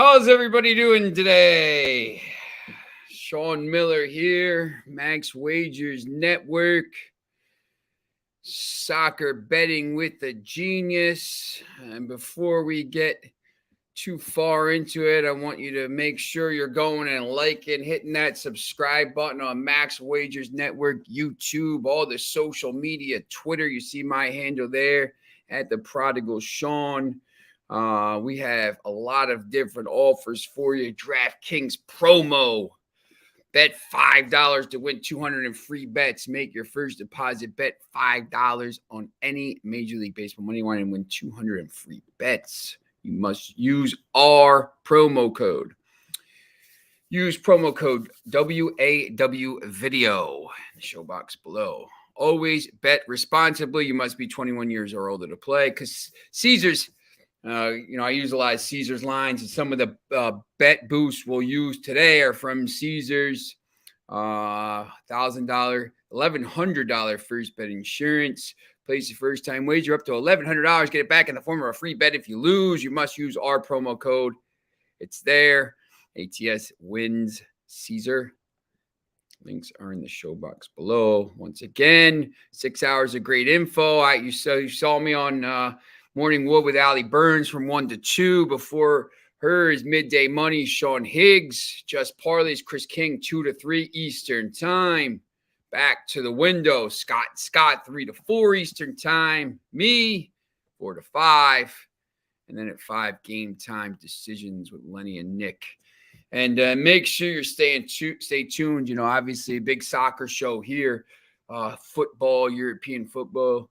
How's everybody doing today? Sean Miller here, Max Wagers Network, soccer betting with a genius. And before we get too far into it, I want you to make sure you're going and liking, hitting that subscribe button on Max Wagers Network, YouTube, all the social media, Twitter. You see my handle there at the Prodigal Sean. We have a lot of different offers for you. DraftKings promo. Bet $5 to win 200 in free bets. Make your first deposit. Bet $5 on any Major League Baseball money line and win 200 in free bets. You must use our promo code. Use promo code WAW Video in the show box below. Always bet responsibly. You must be 21 years or older to play because Caesars, I use a lot of Caesars lines, and some of the bet boosts we'll use today are from Caesars. $1,000, $1,100 first bet insurance. Place your first time wager up to $1,100. Get it back in the form of a free bet. If you lose, you must use our promo code. It's there. ATS wins Caesar. Links are in the show box below. Once again, 6 hours of great info. You saw me on Morning Wood with Allie Burns from 1 to 2. Before her is Midday Money, Sean Higgs. Just Parlays, Chris King, 2 to 3 Eastern Time. Back to the window, Scott, 3 to 4 Eastern Time. Me, 4 to 5. And then at 5, Game Time Decisions with Lenny and Nick. And make sure you're stay tuned. Obviously a big soccer show here. Football, European football.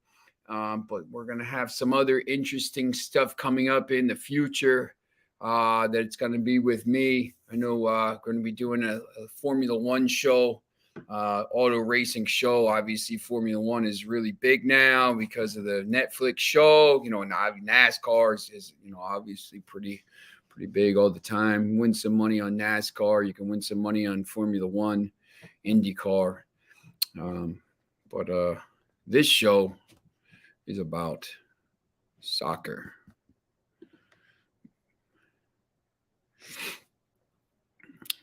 But we're going to have some other interesting stuff coming up in the future that it's going to be with me. I know we're going to be doing a Formula One show, auto racing show. Obviously, Formula One is really big now because of the Netflix show. And NASCAR is obviously pretty big all the time. Win some money on NASCAR. You can win some money on Formula One, IndyCar. But this show is about soccer.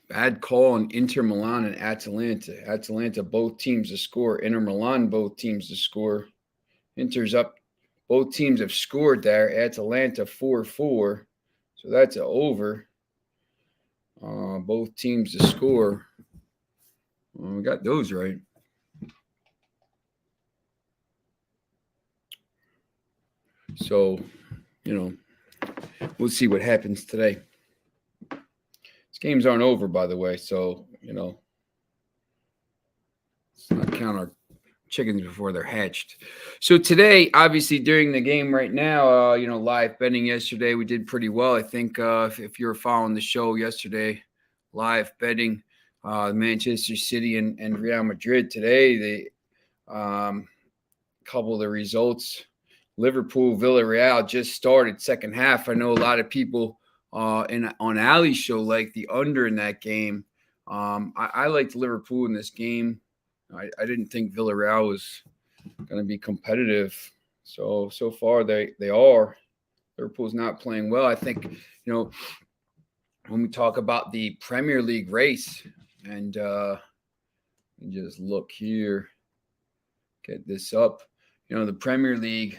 Bad call on Inter Milan and Atalanta. Atalanta, both teams to score. Inter Milan, both teams to score. Inter's up. Both teams have scored there. Atalanta, 4-4. So that's an over. Both teams to score. We got those right. So, we'll see what happens today. These games aren't over, by the way. So, let's not count our chickens before they're hatched. So today, obviously, during the game right now, live betting yesterday, we did pretty well. I think if you were following the show yesterday, live betting, Manchester City and Real Madrid today, they couple of the results. Liverpool, Villarreal just started second half. I know a lot of people on Allie's show like the under in that game. I liked Liverpool in this game. I didn't think Villarreal was going to be competitive. So far they are. Liverpool's not playing well. I think, when we talk about the Premier League race, and just look here, get this up. The Premier League,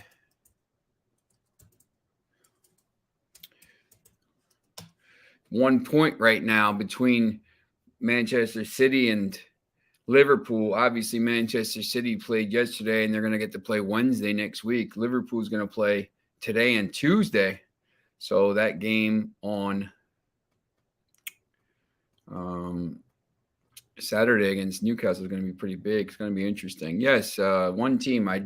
1 point right now between Manchester City and Liverpool. Obviously, Manchester City played yesterday, and they're going to get to play Wednesday next week. Liverpool's going to play today and Tuesday. So that game on Saturday against Newcastle is going to be pretty big. It's going to be interesting. Yes, one team. I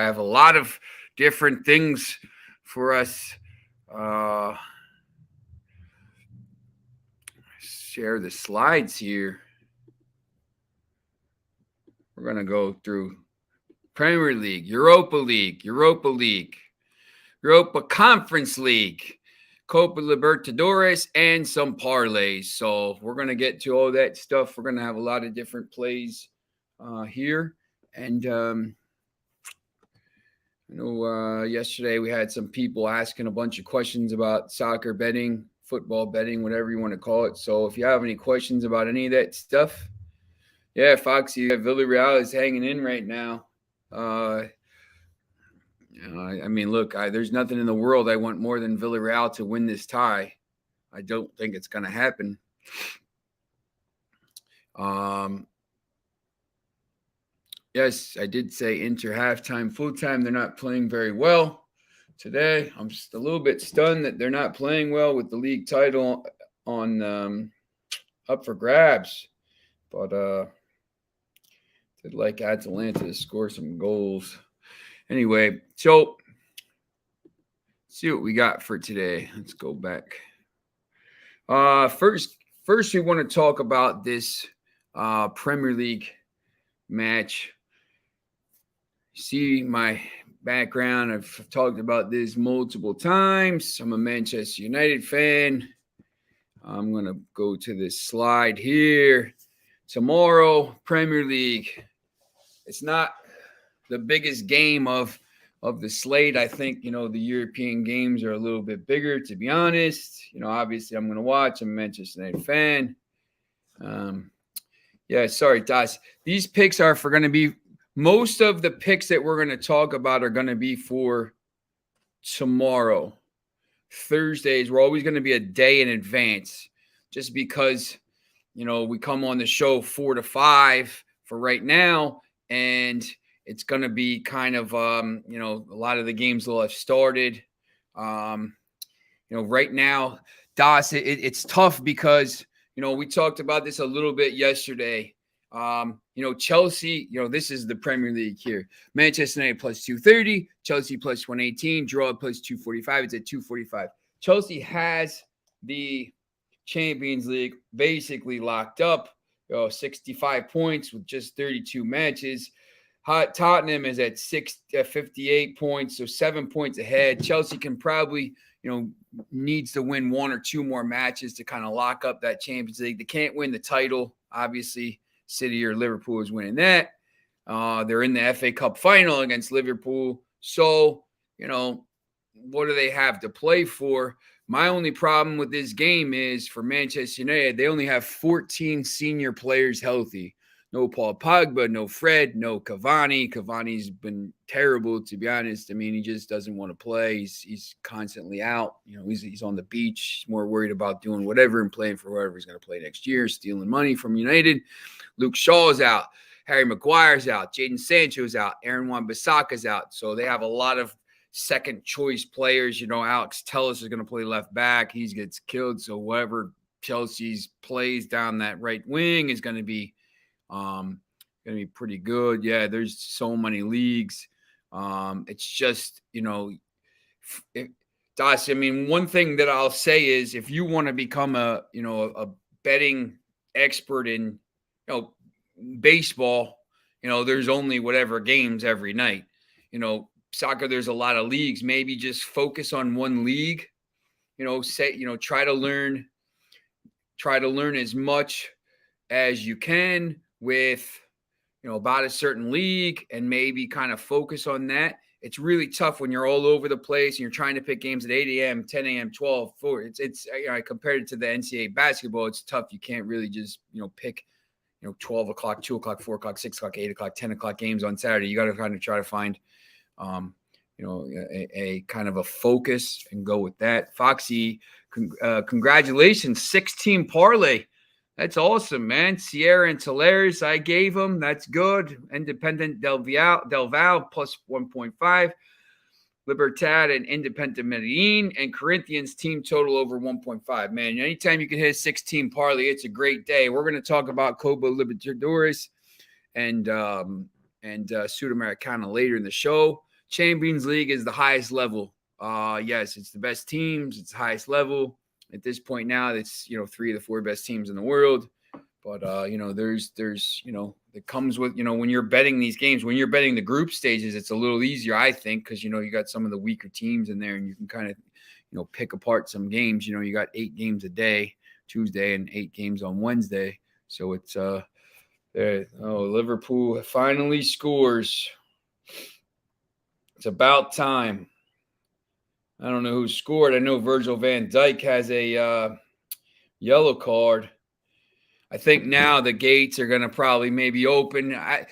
have a lot of different things for us. Share the slides here. We're going to go through Premier League, Europa Conference League, Copa Libertadores, and some parlays. So we're going to get to all that stuff. We're going to have a lot of different plays here. And I know yesterday we had some people asking a bunch of questions about soccer betting football betting, whatever you want to call it. So if you have any questions about any of that stuff, yeah, Foxy, Villarreal is hanging in right now. I mean, look, there's nothing in the world I want more than Villarreal to win this tie. I don't think it's going to happen. Yes, I did say Inter halftime, full time. They're not playing very well today. I'm just a little bit stunned that they're not playing well with the league title on up for grabs. But did like Atalanta to score some goals. Anyway, so let's see what we got for today. Let's go back. First we want to talk about this Premier League match. See my background. I've talked about this multiple times. I'm a Manchester United fan. I'm going to go to this slide here. Tomorrow, Premier League. It's not the biggest game of the slate. I think, the European games are a little bit bigger, to be honest. Obviously I'm going to watch. I'm a Manchester United fan. Yeah, sorry, Das. These picks are going to be, most of the picks that we're going to talk about are going to be for tomorrow. Thursdays, we're always going to be a day in advance just because, we come on the show 4 to 5 for right now. And it's going to be kind of, a lot of the games will have started. Right now, Das, it's tough because, we talked about this a little bit yesterday. Chelsea, this is the Premier League here. Manchester United plus 230, Chelsea plus 118, draw plus 245. It's at 245. Chelsea has the Champions League basically locked up. 65 points with just 32 matches. Tottenham is at 58 points, so 7 points ahead. Chelsea can probably, needs to win 1 or 2 more matches to kind of lock up that Champions League. They can't win the title, obviously. City or Liverpool is winning that. They're in the FA Cup final against Liverpool. So, what do they have to play for? My only problem with this game is for Manchester United, they only have 14 senior players healthy. No Paul Pogba, no Fred, no Cavani. Cavani's been terrible, to be honest. I mean, he just doesn't want to play. He's constantly out. He's on the beach. He's more worried about doing whatever and playing for whoever he's going to play next year, stealing money from United. Luke Shaw's out. Harry Maguire's out. Jadon Sancho's out. Aaron Wan-Bissaka's out. So they have a lot of second choice players. Alex Telles is going to play left back. He gets killed. So whoever Chelsea's plays down that right wing is going to be pretty good. Yeah, there's so many leagues. It's just, Das, I mean, one thing that I'll say is if you want to become a betting expert in, baseball, there's only whatever games every night. Soccer, there's a lot of leagues. Maybe just focus on one league, try to learn as much as you can with, about a certain league and maybe kind of focus on that. It's really tough when you're all over the place and you're trying to pick games at 8 a.m., 10 a.m., 12, 4. It's I compared it to the NCAA basketball, it's tough. You can't really just, pick, 12 o'clock, 2 o'clock, 4 o'clock, 6 o'clock, 8 o'clock, 10 o'clock games on Saturday. You got to kind of try to find, a kind of a focus and go with that. Foxy, congratulations, 6-team parlay. That's awesome, man. Sierra and Talares, I gave them. That's good. Independent Del Val plus 1.5. Libertad and Independent Medellin and Corinthians team total over 1.5. Man, anytime you can hit a 6-team parlay, it's a great day. We're going to talk about Copa Libertadores and Sudamericana later in the show. Champions League is the highest level. Yes, it's the best teams. It's the highest level. At this point now, it's, 3 of the 4 best teams in the world. But, there's it comes with, when you're betting these games, when you're betting the group stages, it's a little easier, I think, because, you got some of the weaker teams in there and you can kind of, pick apart some games. You got 8 games a day, Tuesday, and 8 games on Wednesday. So it's, Liverpool finally scores. It's about time. I don't know who scored. I know Virgil van Dijk has a yellow card. I think now the gates are going to probably maybe open. I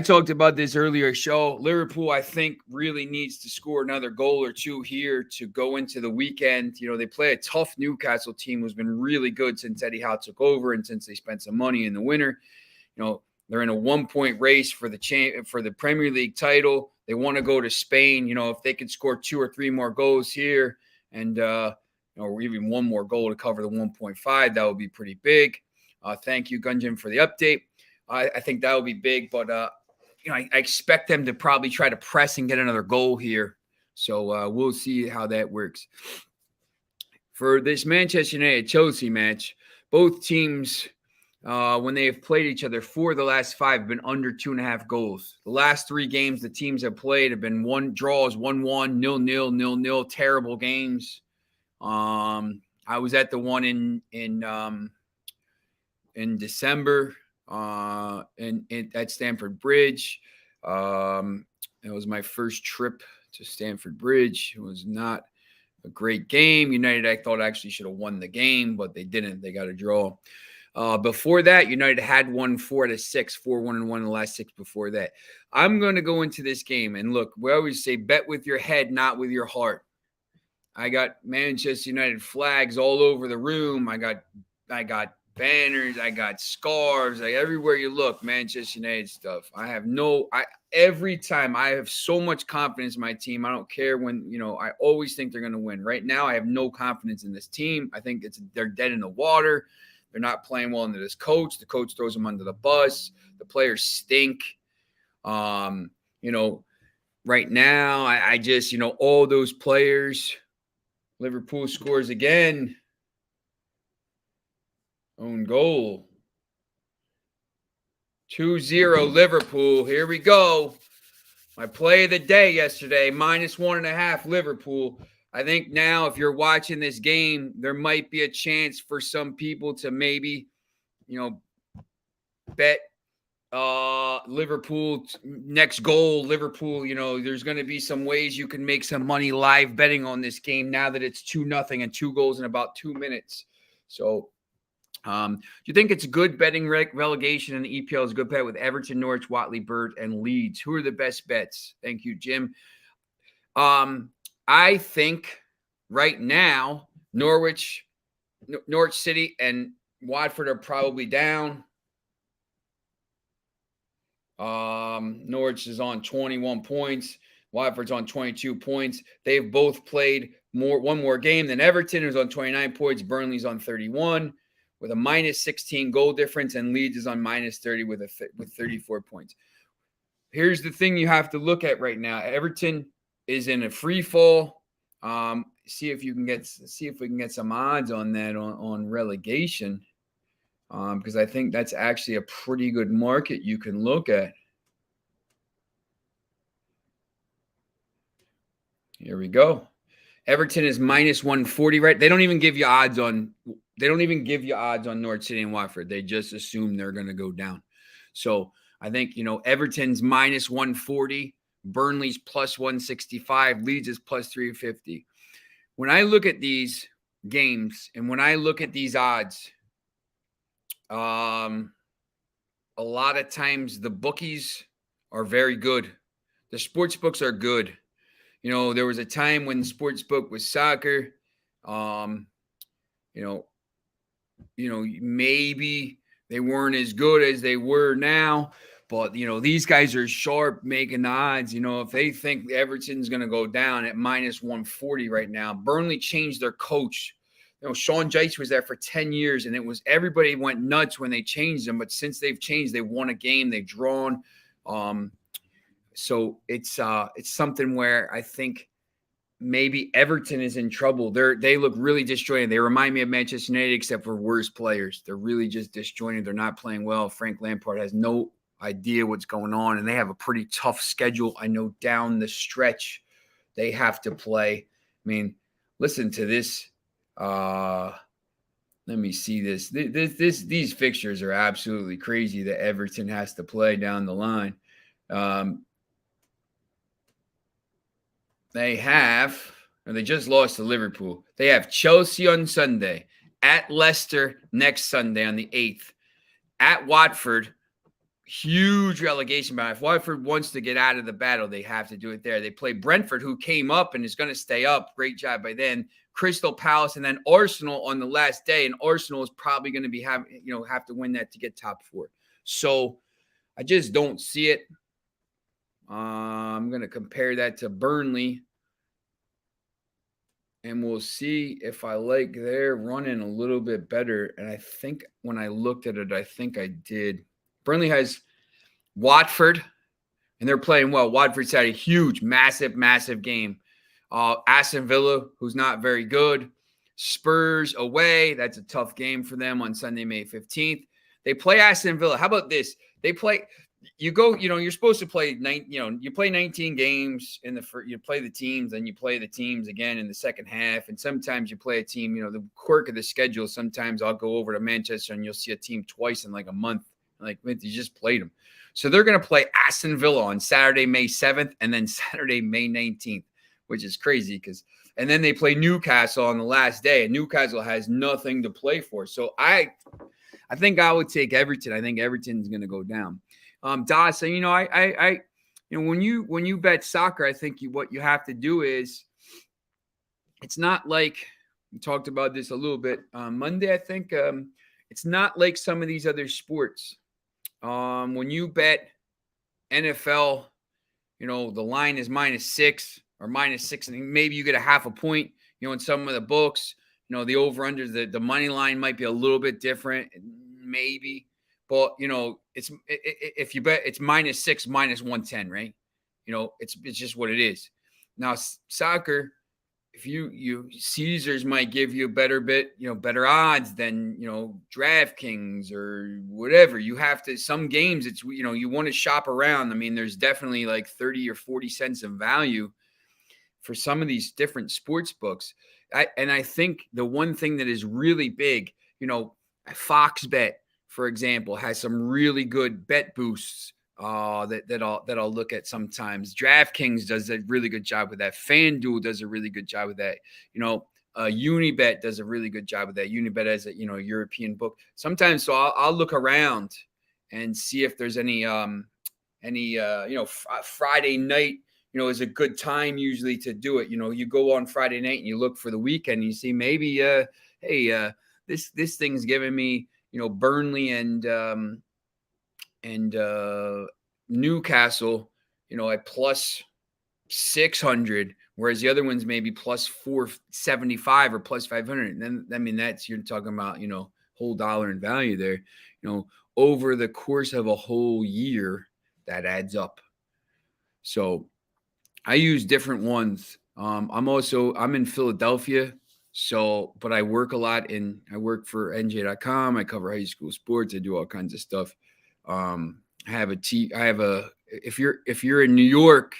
talked about this earlier show. Liverpool, I think, really needs to score another goal or two here to go into the weekend. They play a tough Newcastle team who's been really good since Eddie Howe took over and since they spent some money in the winter. They're in a 1-point race for the Premier League title. They want to go to Spain. If they could score 2 or 3 more goals here and or even one more goal to cover the 1.5, that would be pretty big. Thank you, Gunjan, for the update. I think that will be big, but I expect them to probably try to press and get another goal here. So we'll see how that works. For this Manchester United-Chelsea match, both teams, when they have played each other, 4 of the last 5 have been under 2.5 goals. The last 3 games the teams have played have been 1 draws, 1-1, 0-0, 0-0, terrible games. I was at the one in December at Stamford Bridge. It was my first trip to Stamford Bridge. It was not a great game. United, I thought, actually should have won the game, but they didn't. They got a draw. Before that, United had won 4 out of 6, 4-1-1 in the last 6 before that. I'm going to go into this game, and look, we always say bet with your head, not with your heart. I got Manchester United flags all over the room. I got banners, I got scarves, everywhere you look, Manchester United stuff. Every time I have so much confidence in my team. I don't care when, I always think they're going to win. Right now, I have no confidence in this team. I think they're dead in the water. They're not playing well under this coach. The coach throws them under the bus. The players stink. Right now, I just, all those players. Liverpool scores again. Own goal. 2-0 Liverpool. Here we go. My play of the day yesterday, -1.5 Liverpool. I think now if you're watching this game, there might be a chance for some people to maybe, bet Liverpool next goal. Liverpool, there's going to be some ways you can make some money live betting on this game now that it's 2-0 and 2 goals in about 2 minutes. So do you think it's a good betting relegation in the EPL is a good bet with Everton, Norwich, Watley, Bird, and Leeds? Who are the best bets? Thank you, Jim. I think right now Norwich City and Watford are probably down. Norwich is on 21 points. Watford's on 22 points. They've both played one more game than Everton, who's on 29 points. Burnley's on 31 with a -16 goal difference, and Leeds is on -30 with 34 points. Here's the thing you have to look at right now. Everton is in a free fall. See if we can get some odds on that on relegation. Because I think that's actually a pretty good market you can look at. Here we go. Everton is -140, right? They don't even give you odds on Norwich City and Watford. They just assume they're going to go down. So I think, Everton's -140, Burnley's +165, Leeds is +350. When I look at these games and when I look at these odds, a lot of times the bookies are very good. The sports books are good. There was a time when sports book was soccer. Maybe they weren't as good as they were now, but these guys are sharp making the odds. If they think Everton's going to go down at -140 right now, Burnley changed their coach. Sean Dyche was there for 10 years, and everybody went nuts when they changed him. But since they've changed, they won a game, they've drawn. So it's something where I think maybe Everton is in trouble. They look really disjointed. They remind me of Manchester United, except for worse players. They're really just disjointed. They're not playing well. Frank Lampard has no idea what's going on, and they have a pretty tough schedule. I know down the stretch they have to play. I mean, listen to this. Let me see this. These fixtures are absolutely crazy that Everton has to play down the line. They have, And they just lost to Liverpool. They have Chelsea on Sunday, at Leicester next Sunday on the 8th, at Watford. Huge relegation battle. If Watford wants to get out of the battle, they have to do it there. They play Brentford, who came up and is going to stay up. Great job by then. Crystal Palace, and then Arsenal on the last day. And Arsenal is probably going to have to win that to get top 4. So I just don't see it. I'm going to compare that to Burnley. And we'll see if I like their running a little bit better. And I think when I looked at it, I think I did. Burnley has Watford, and they're playing well. Watford's had a huge, massive game. Aston Villa, who's not very good. Spurs away. That's a tough game for them on Sunday, May 15th. They play Aston Villa. How about this? They play – you're supposed to play you play 19 games in the first, you play the teams, then you play the teams again in the second half. And sometimes you play a team, the quirk of the schedule. Sometimes I'll go over to Manchester and you'll see a team twice in like a month. Like, you just played them. So they're going to play Aston Villa on Saturday, May 7th, and then Saturday, May 19th, which is crazy and then they play Newcastle on the last day, and Newcastle has nothing to play for. So I think I would take Everton. I think Everton's going to go down. Das, when you bet soccer, I think what you have to do is, it's not like we talked about this a little bit on Monday. I think it's not like some of these other sports. When you bet NFL, the line is -6 or -6, and maybe you get a half a point. In some of the books, the over under the money line might be a little bit different, maybe. But, if you bet, it's -6, -110, right? It's just what it is. Now, soccer, if Caesars might give you a better bit, better odds than, DraftKings or whatever. You have to, some games, it's, you want to shop around. I mean, there's definitely like 30 or 40 cents of value for some of these different sports books. I think the one thing that is really big, Fox Bet, for example, has some really good bet boosts that I'll look at sometimes. DraftKings does a really good job with that. FanDuel does a really good job with that. Unibet does a really good job with that. Unibet has a European book sometimes. So I'll look around and see if there's any Friday night is a good time usually to do it. You go on Friday night and you look for the weekend and you see maybe this thing's giving me Burnley and Newcastle, at plus 600, whereas the other ones maybe plus 475 or plus 500. And then, that's, you're talking about, whole dollar in value there, over the course of a whole year, that adds up. So I use different ones. I'm in Philadelphia. So, but I work a lot I work for NJ.com. I cover high school sports. I do all kinds of stuff. If you're in New York,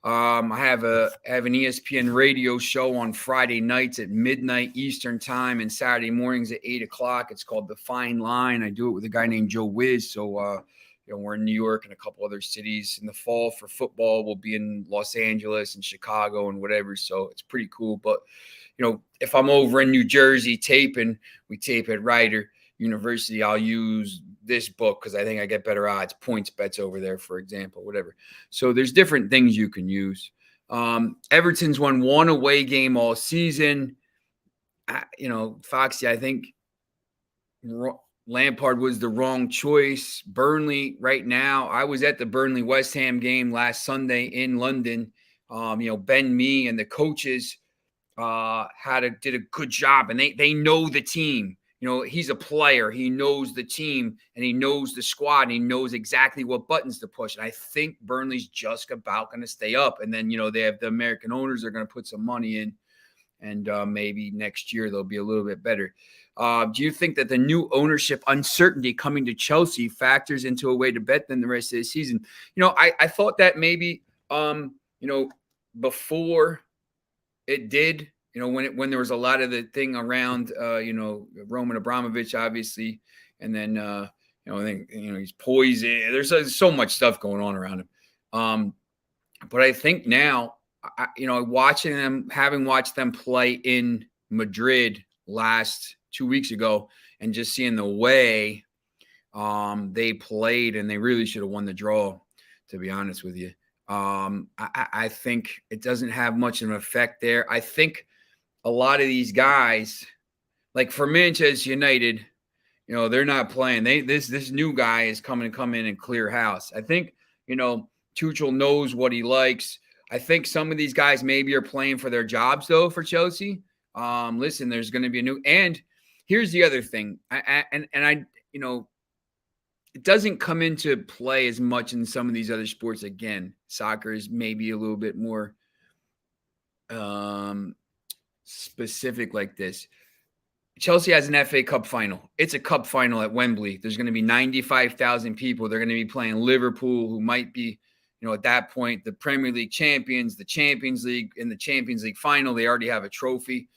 I have an ESPN radio show on Friday nights at midnight Eastern time and Saturday mornings at 8:00. It's called The Fine Line. I do it with a guy named Joe Wiz. So, we're in New York and a couple other cities. In the fall for football, we'll be in Los Angeles and Chicago and whatever. So it's pretty cool. But, if I'm over in New Jersey we tape at Rider University, I'll use this book because I think I get better odds, points bets over there, for example, whatever. So there's different things you can use. Everton's won one away game all season. Foxy, I think Lampard was the wrong choice. Burnley right now, I was at the Burnley West Ham game last Sunday in London. Ben Mee and the coaches did a good job, and they know the team. He's a player. He knows the team, and he knows the squad, and he knows exactly what buttons to push. And I think Burnley's just about going to stay up. And then, they have the American owners are going to put some money in, and maybe next year they'll be a little bit better. Do you think that the new ownership uncertainty coming to Chelsea factors into a way to bet them the rest of the season? I thought that maybe, before it did, when there was a lot of the thing around, Roman Abramovich, obviously, and then, I think, he's poison. There's so much stuff going on around him. But I think now, watching them, having watched them play in Madrid last 2 weeks ago, and just seeing the way they played, and they really should have won the draw, to be honest with you. I think it doesn't have much of an effect there. I think a lot of these guys, like for Manchester United, they're not playing. This new guy is coming to come in and clear house. I think, Tuchel knows what he likes. I think some of these guys maybe are playing for their jobs, though, for Chelsea. Listen, there's going to be a new – and here's the other thing. It doesn't come into play as much in some of these other sports. Again, soccer is maybe a little bit more specific like this. Chelsea has an FA Cup final. It's a cup final at Wembley. There's going to be 95,000 people. They're going to be playing Liverpool, who might be, at that point, the Premier League champions, the Champions League. In the Champions League final, they already have a trophy.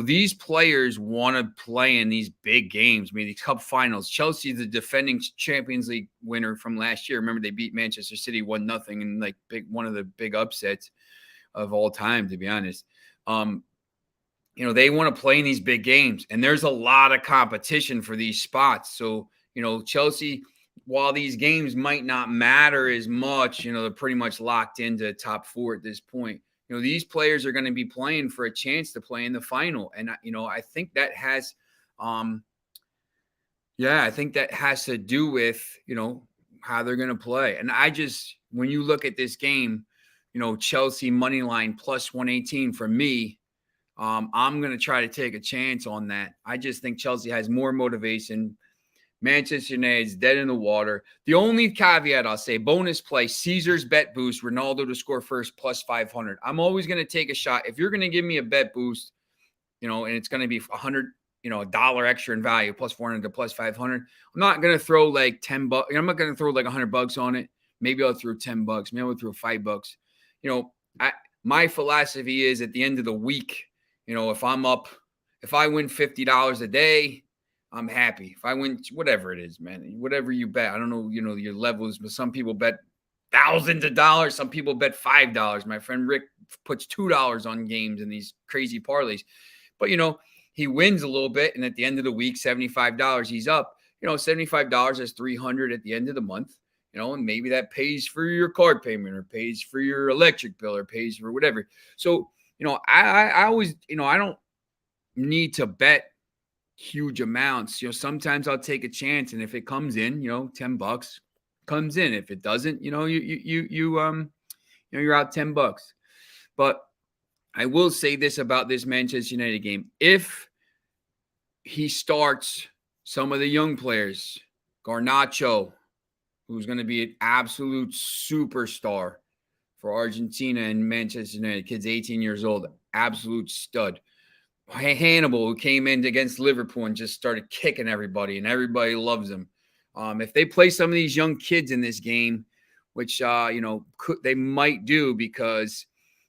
These players want to play in these big games. I mean, these cup finals. Chelsea, the defending Champions League winner from last year. Remember, they beat Manchester City 1-0 in one of the big upsets of all time, to be honest. They want to play in these big games, and there's a lot of competition for these spots. So, Chelsea, while these games might not matter as much, they're pretty much locked into top 4 at this point. These players are going to be playing for a chance to play in the final. And, I think that has, I think that has to do with, how they're going to play. And when you look at this game, Chelsea money line plus 118 for me, I'm going to try to take a chance on that. I just think Chelsea has more motivation. Manchester United is dead in the water. The only caveat I'll say, bonus play, Caesar's bet boost, Ronaldo to score first plus 500. I'm always going to take a shot. If you're going to give me a bet boost, and it's going to be 100, $1 extra in value, plus 400 to plus 500, I'm not going to throw like $10. I'm not going to throw like $100 on it. Maybe I'll throw $10. Maybe I'll throw $5. My philosophy is at the end of the week, if I win $50 a day, I'm happy. If I win, whatever it is, man, whatever you bet, I don't know, your levels, but some people bet thousands of dollars. Some people bet $5. My friend Rick puts $2 on games in these crazy parlays, but he wins a little bit. And at the end of the week, $75, he's up, $75 is $300 at the end of the month, and maybe that pays for your card payment or pays for your electric bill or pays for whatever. So, I always, I don't need to bet huge amounts. Sometimes I'll take a chance, and if it comes in, $10 comes in. If it doesn't, you're out $10. But I will say this about this Manchester United game: if he starts some of the young players, Garnacho, who's going to be an absolute superstar for Argentina and Manchester United, kid's 18 years old, absolute stud. Hannibal, who came in against Liverpool and just started kicking everybody, and everybody loves him. If they play some of these young kids in this game, which they might do, because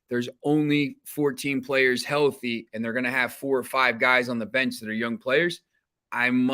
there's only 14 players healthy, and they're going to have 4 or 5 guys on the bench that are young players, and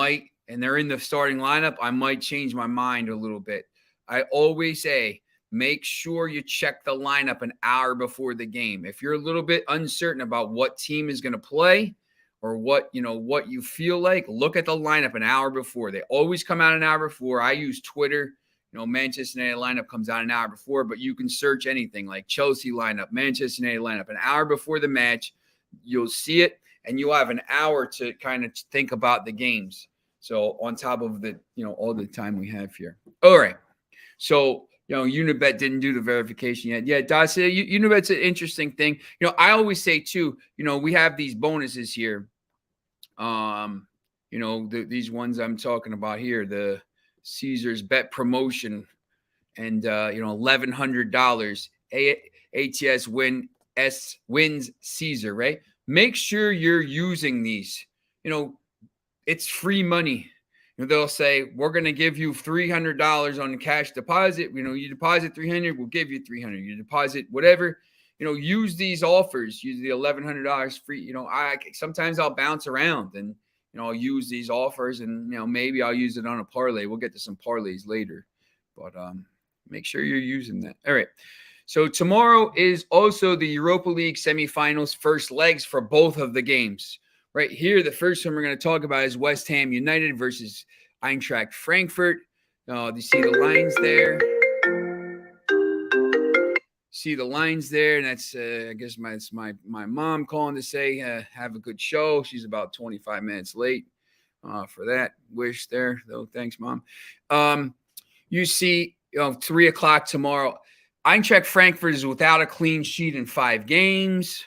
they're in the starting lineup, I might change my mind a little bit. I always say, make sure you check the lineup an hour before the game. If you're a little bit uncertain about what team is going to play or what you feel like, look at the lineup an hour before. They always come out an hour before. I use Twitter. Manchester United lineup comes out an hour before, but you can search anything like Chelsea lineup, Manchester United lineup, an hour before the match. You'll see it, and you'll have an hour to kind of think about the games. So on top of the, all the time we have here. All right. So, Unibet didn't do the verification yet. Yeah, Dacia, Unibet's an interesting thing. I always say too, we have these bonuses here. These ones I'm talking about here, the Caesars bet promotion, and $1,100 ATS wins Caesar, right? Make sure you're using these. It's free money. They'll say, we're going to give you $300 on the cash deposit. You deposit $300, we'll give you $300. You deposit whatever, use these offers, use the $1,100 free. Sometimes I'll bounce around and, I'll use these offers, and, maybe I'll use it on a parlay. We'll get to some parlays later, but make sure you're using that. All right. So tomorrow is also the Europa League semifinals, first legs for both of the games. Right here, the first one we're going to talk about is West Ham United versus Eintracht Frankfurt. Do you see the lines there? See the lines there, and that's I guess my mom calling to say have a good show. She's about 25 minutes late for that wish there, though. Thanks, Mom. You see, 3 o'clock tomorrow. Eintracht Frankfurt is without a clean sheet in 5 games.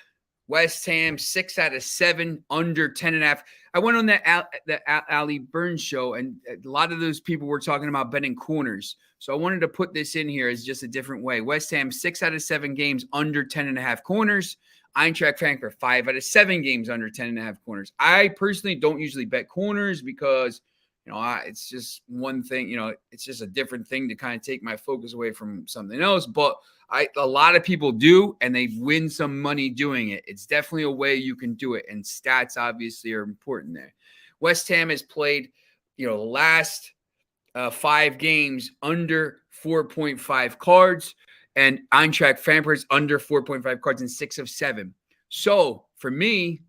West Ham 6 out of 7, under 10.5. I went on that Ali Burns show, and a lot of those people were talking about betting corners. So I wanted to put this in here as just a different way. West Ham 6 out of 7 games under 10.5 corners. Eintracht Frankfurt 5 out of 7 games under 10.5 corners. I personally don't usually bet corners because it's just one thing. It's just a different thing to kind of take my focus away from something else. But a lot of people do, and they win some money doing it. It's definitely a way you can do it, and stats obviously are important there. West Ham has played, the last 5 games under 4.5 cards, and Eintracht Frankfurt's under 4.5 cards in 6 of 7. So for me,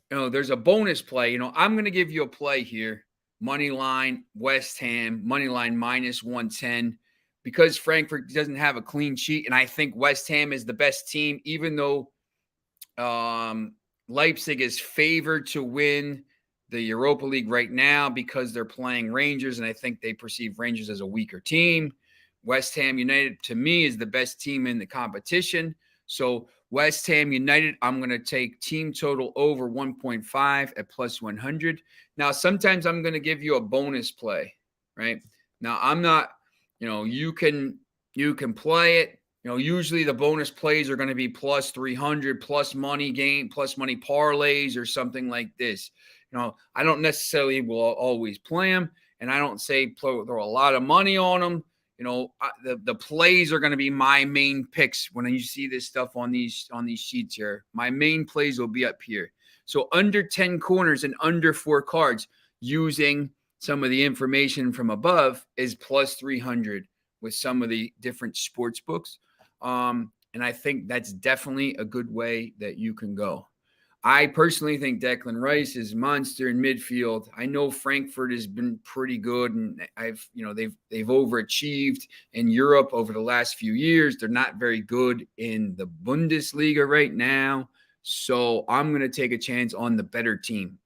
there's a bonus play. I'm going to give you a play here. Money line, West Ham, money line minus 110. Because Frankfurt doesn't have a clean sheet, and I think West Ham is the best team, even though Leipzig is favored to win the Europa League right now because they're playing Rangers, and I think they perceive Rangers as a weaker team. West Ham United, to me, is the best team in the competition. So West Ham United, I'm going to take team total over 1.5 at plus 100. Now, sometimes I'm going to give you a bonus play, right? Now, I'm not – you can play it. Usually the bonus plays are going to be plus 300, plus money game, plus money parlays or something like this. I don't necessarily will always play them, and I don't say throw a lot of money on them. The plays are going to be my main picks when you see this stuff on these sheets here. My main plays will be up here. So under 10 corners and under 4 cards using some of the information from above is plus 300 with some of the different sports books. And I think that's definitely a good way that you can go. I personally think Declan Rice is a monster in midfield. I know Frankfurt has been pretty good, and they've overachieved in Europe over the last few years. They're not very good in the Bundesliga right now. So I'm going to take a chance on the better team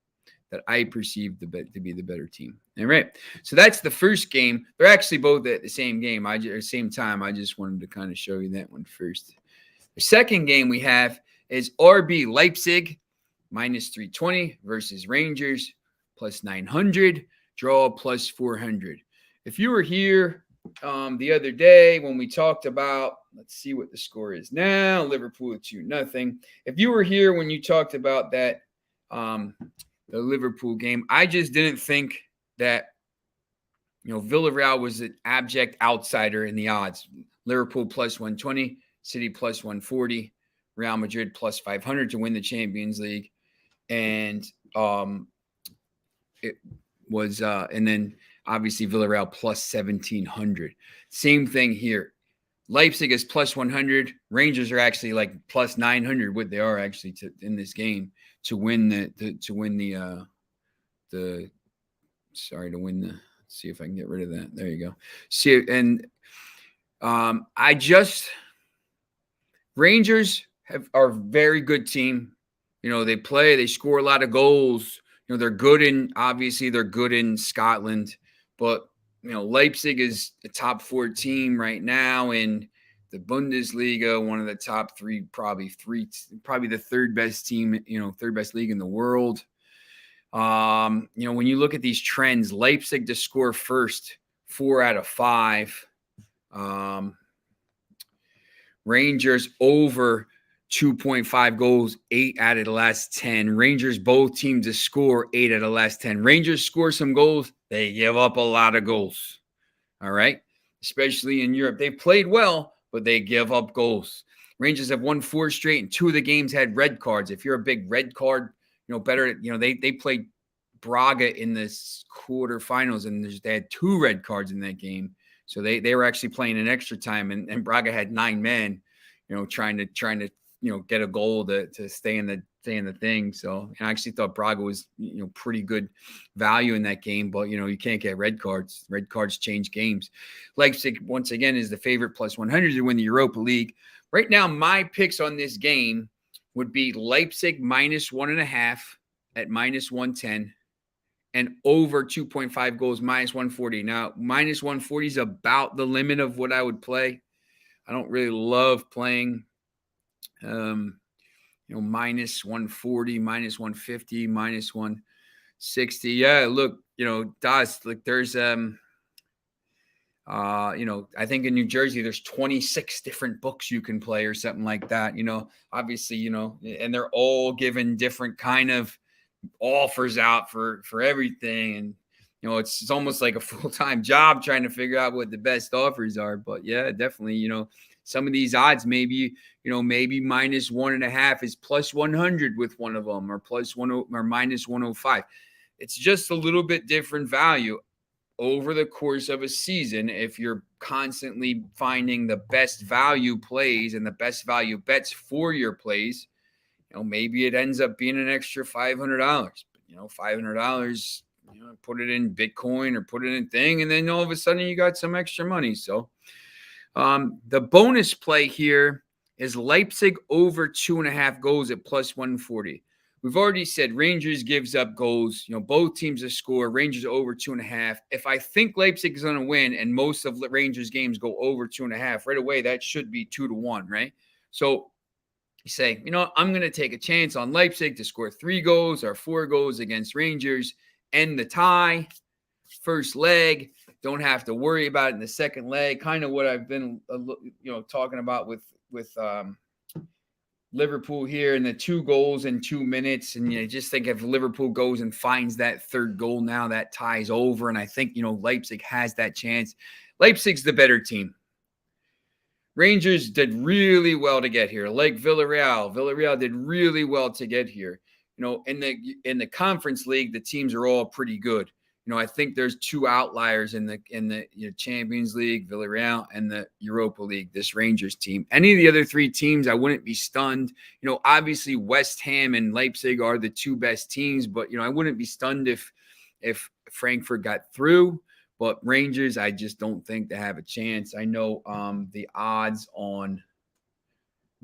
that I perceive to be the better team. All right. So that's the first game. They're actually both at the same game, same time. I just wanted to kind of show you that one first. The second game we have is RB Leipzig minus 320 versus Rangers plus 900, draw plus 400. If you were here the other day when we talked about, let's see what the score is now, Liverpool 2-0. If you were here when you talked about that, the Liverpool game, I just didn't think that, Villarreal was an abject outsider in the odds. Liverpool plus 120, City plus 140, Real Madrid plus 500 to win the Champions League. And it was, and then obviously Villarreal plus 1,700. Same thing here. Leipzig is plus 100. Rangers are actually like plus 900. What they are actually in this game to win let's see if I can get rid of that. There you go. See, and Rangers are a very good team. They score a lot of goals. They're good in Scotland, but Leipzig is a top 4 team right now in the Bundesliga, one of the top 3, probably the third best team, third best league in the world. When you look at these trends, Leipzig to score first, 4 out of 5. Rangers over 2.5 goals, 8 out of the last 10. Rangers, both teams to score 8 out of the last 10. Rangers score some goals. They give up a lot of goals. All right. Especially in Europe. They played well, but they give up goals. Rangers have won 4 straight, and 2 of the games had red cards. If you're a big red card, they played Braga in the quarterfinals, and they had 2 red cards in that game. So they were actually playing in extra time, and Braga had 9 men, trying to get a goal to stay in the thing. So I actually thought Braga was pretty good value in that game, but you can't get red cards. Red cards change games. Leipzig once again is the favorite plus 100 to win the Europa League. Right now, my picks on this game would be Leipzig minus 1.5 at minus 110. And over 2.5 goals, minus 140. Now, minus 140 is about the limit of what I would play. I don't really love playing, minus 140, minus 150, minus 160. Yeah, look, Das, like there's, I think in New Jersey, there's 26 different books you can play or something like that, obviously, and they're all given different kind of offers out for everything, and it's almost like a full-time job trying to figure out what the best offers are. But yeah, definitely, some of these odds, maybe minus 1.5 is plus 100 with one of them, or plus 1 or minus 105. It's just a little bit different value over the course of a season. If you're constantly finding the best value plays and the best value bets for your plays, maybe it ends up being an extra $500. But, $500, put it in Bitcoin or put it in thing, and then all of a sudden you got some extra money. So the bonus play here is Leipzig over 2.5 goals at plus 140. We've already said Rangers gives up goals. Both teams to score. Rangers over 2.5. If I think Leipzig is going to win and most of the Rangers games go over 2.5, right away, that should be 2-1, right? So you say, I'm going to take a chance on Leipzig to score 3 goals or 4 goals against Rangers, end the tie, first leg. Don't have to worry about it in the second leg. Kind of what I've been, talking about with Liverpool here, and the 2 goals in 2 minutes. And just think if Liverpool goes and finds that third goal, now that ties over. And I think, Leipzig has that chance. Leipzig's the better team. Rangers did really well to get here, like Villarreal. Villarreal did really well to get here. In the Conference League, the teams are all pretty good. I think there's 2 outliers in the Champions League, Villarreal, and the Europa League, this Rangers team. Any of the other 3 teams, I wouldn't be stunned. Obviously West Ham and Leipzig are the 2 best teams, but I wouldn't be stunned if Frankfurt got through. But Rangers, I just don't think they have a chance. I know the odds on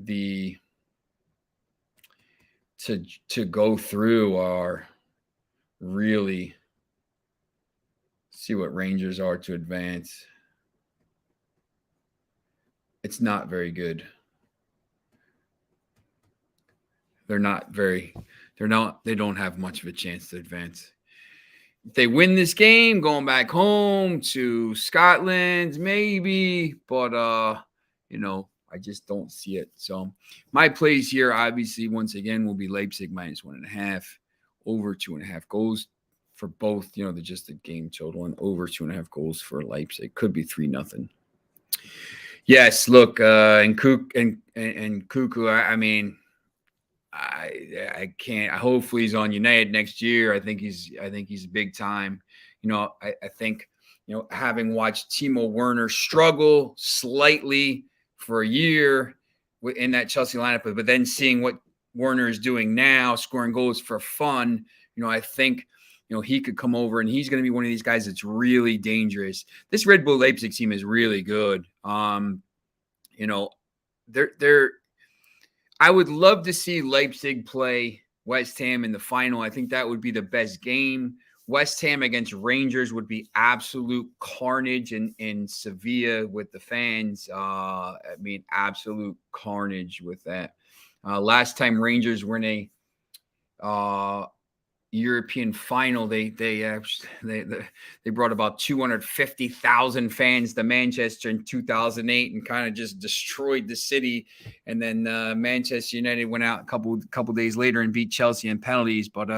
to go through are really, see what Rangers are to advance. It's not very good. They don't have much of a chance to advance. If they win this game, going back home to Scotland, maybe, but I just don't see it. So my plays here, obviously, once again, will be Leipzig minus 1.5, over 2.5 goals for both. Just the game total, and over 2.5 goals for Leipzig. Could be 3-0. Yes, look, and Cuckoo. I mean, I can't. Hopefully he's on United next year. I think he's big time. I think having watched Timo Werner struggle slightly for a year in that Chelsea lineup, but then seeing what Werner is doing now, scoring goals for fun. I think he could come over, and he's going to be one of these guys that's really dangerous. This Red Bull Leipzig team is really good. They're I would love to see Leipzig play West Ham in the final. I think that would be the best game. West Ham against Rangers would be absolute carnage in Sevilla with the fans. Absolute carnage with that. Last time Rangers were in a European final, they brought about 250,000 fans to Manchester in 2008 and kind of just destroyed the city. And then Manchester United went out a couple days later and beat Chelsea in penalties. But